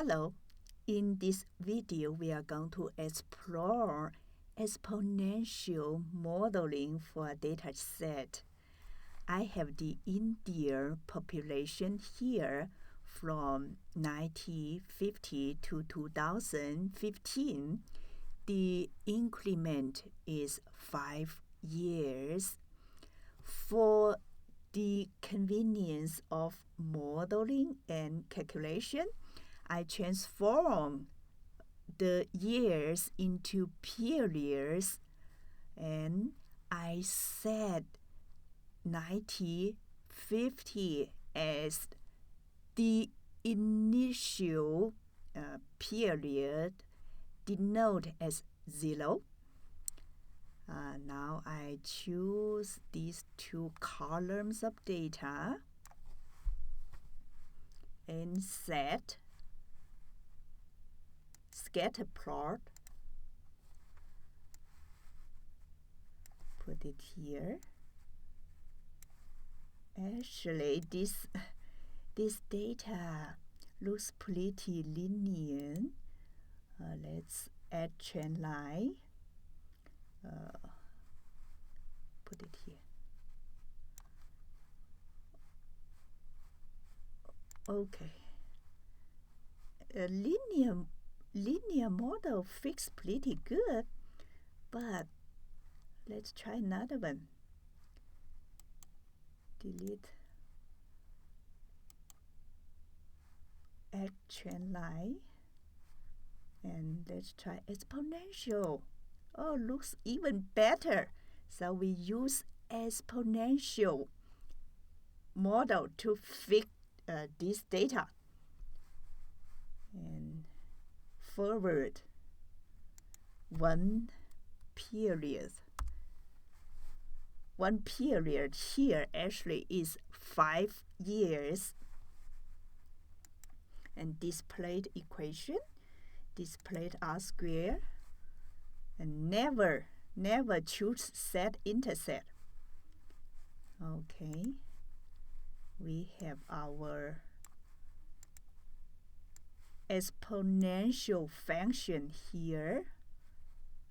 Hello, in this video we are going to explore exponential modeling for a data set. I have the India population here from 1950 to 2015. The increment is 5 years. For the convenience of modeling and calculation, I transform the years into periods, and I set 1950 as the initial period, denoted as 0. Now I choose these two columns of data and set scatter plot. Put it here. Actually, this data looks pretty linear. Let's add trend line. Put it here. Okay. A linear model fits pretty good, but let's try another one. Delete. Add trend line. And let's try exponential. Oh, looks even better. So we use exponential model to fit this data. And forward one period. One period here actually is 5 years. And displayed equation, displayed R square, and never choose set intercept. Okay, we have our exponential function here.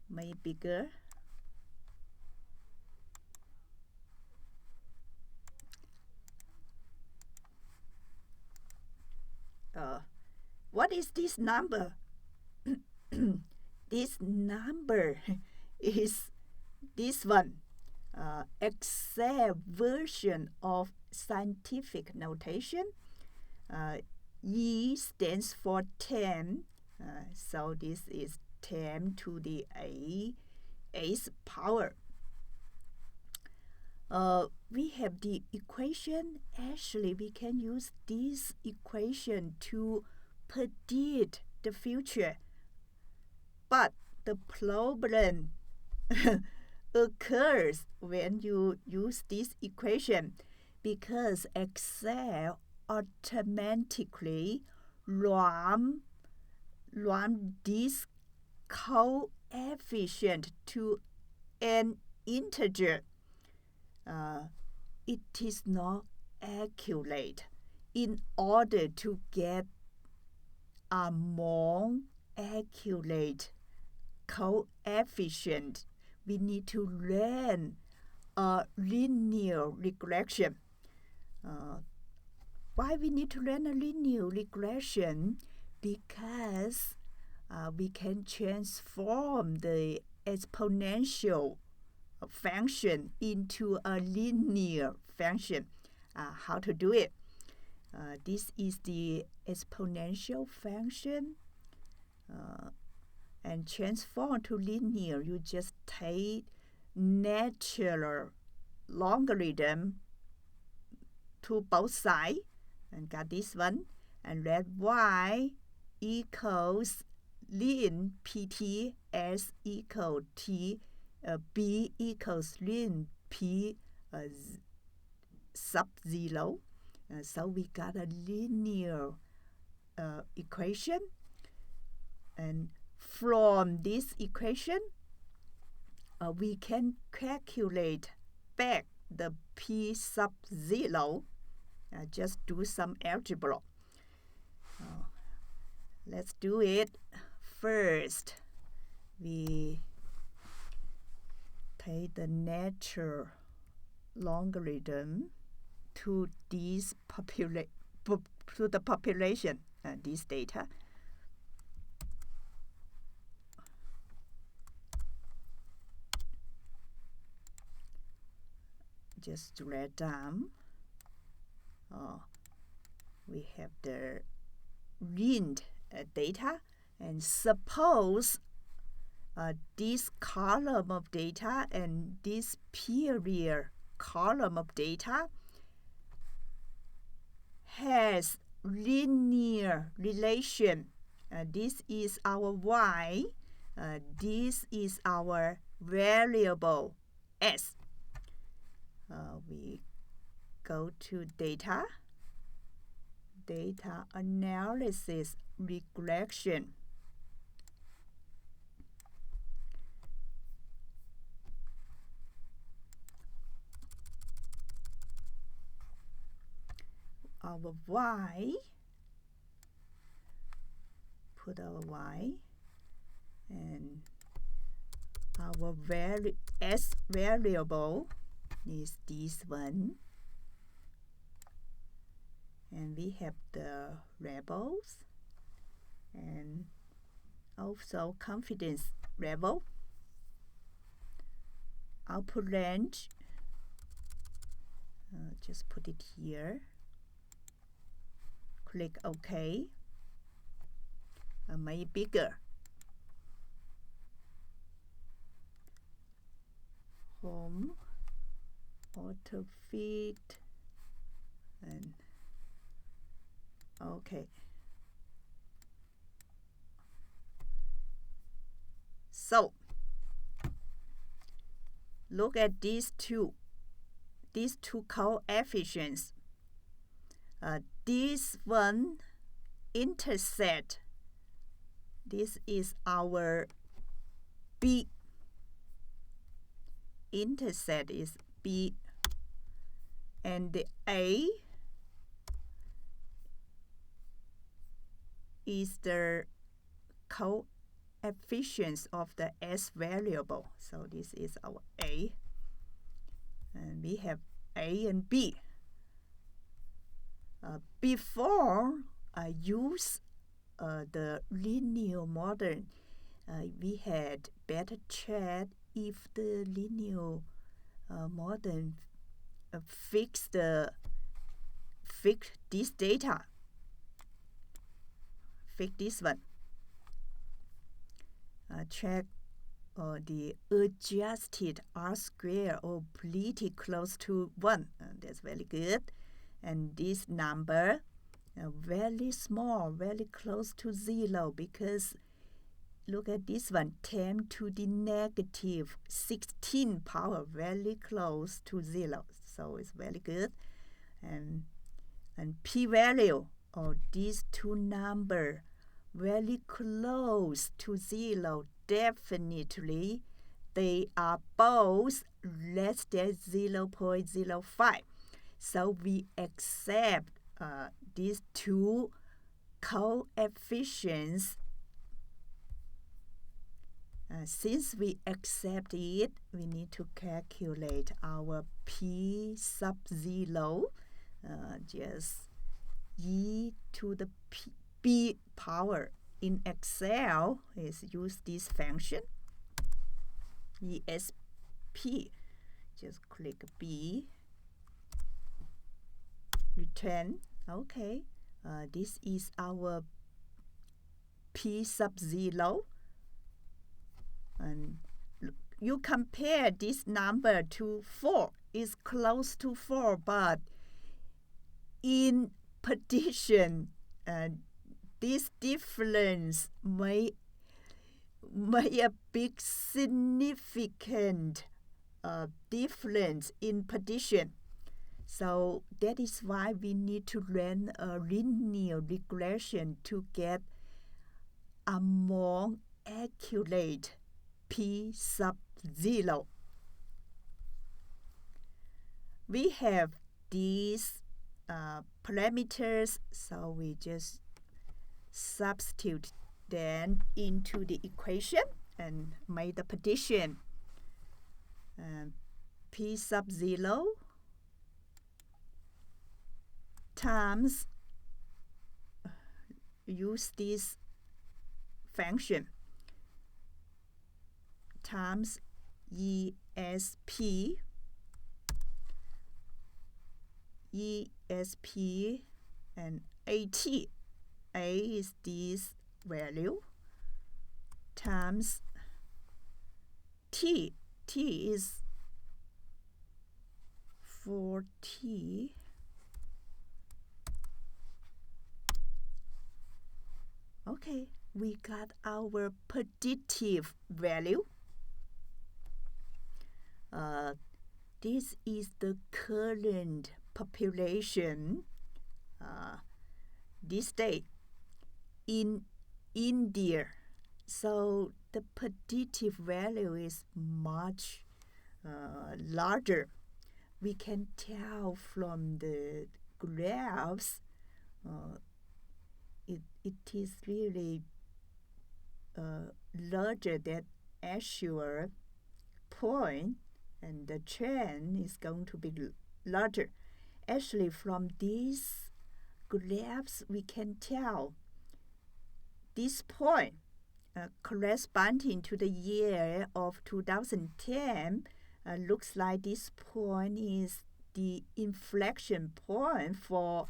Make bigger. What is this number? This number is this one, Excel version of scientific notation. E stands for 10, so this is 10 to the eighth power. We have the equation. Actually, we can use this equation to predict the future. But the problem occurs when you use this equation, because Excel automatically run this coefficient to an integer. It is not accurate. In order to get a more accurate coefficient, we need to learn a linear regression. Why we need to learn a linear regression? Because we can transform the exponential function into a linear function. How to do it? This is the exponential function. And transform to linear, you just take natural logarithm to both sides and got this one, and let y equals ln pt s equal t, b equals ln p sub 0. So we got a linear equation, and from this equation we can calculate back the p sub 0. Just do some algebra. Let's do it. First, we take the natural logarithm to this to the population, this data. Just write down. We have the RIND data, and suppose this column of data and this period column of data has linear relation. This is our y. This is our variable s. We go to data analysis regression. Our y, put our y, and our s variable is this one, and we have the labels and also confidence level. Output range, just put it here. Click OK. Make it bigger. Home, auto fit, and OK. So look at these two coefficients. This one intersect. This is our B. Intersect is B, and the A is the coefficients of the S variable. So this is our A, and we have A and B. Before I use the linear model, we had better check if the linear model fix this data. Fix this one. Check the adjusted R square or pretty close to 1. That's very good. And this number very small, very close to 0, because look at this one, 10 to the negative 16 power, very close to 0. So it's very good. And p-value of these two numbers very close to 0. Definitely they are both less than 0.05. So we accept these two coefficients. Since we accept it, we need to calculate our p sub 0. Just e to the b power. In Excel, is use this function, ESP. Just click B. Return. Okay. This is our p sub 0. And you compare this number to 4. It's close to 4, but in prediction, this difference may a big significant difference in prediction. So that is why we need to run a linear regression to get a more accurate p sub 0. We have these parameters, so we just substitute then into the equation and make the partition. P sub 0 times, use this function, times ESP and AT. A is this value times T. T is 4T. Okay, we got our predictive value. This is the current population this day in India. So the predictive value is much larger. We can tell from the graphs it is really larger than actual point, and the trend is going to be larger. Actually, from these graphs, we can tell this point corresponding to the year of 2010 looks like this point is the inflection point for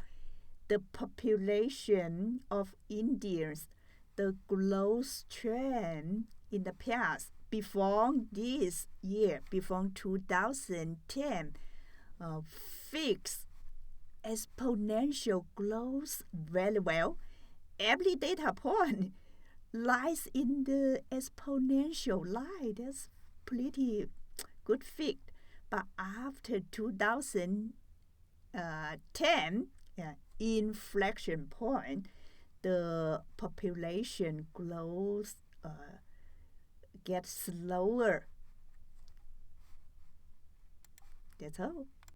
the population of Indians, the growth trend in the past. Before this year, before 2010, fixed exponential growth very well. Every data point lies in the exponential line. That's pretty good fit. But after 2010, inflection point, the population growth gets slower. That's all.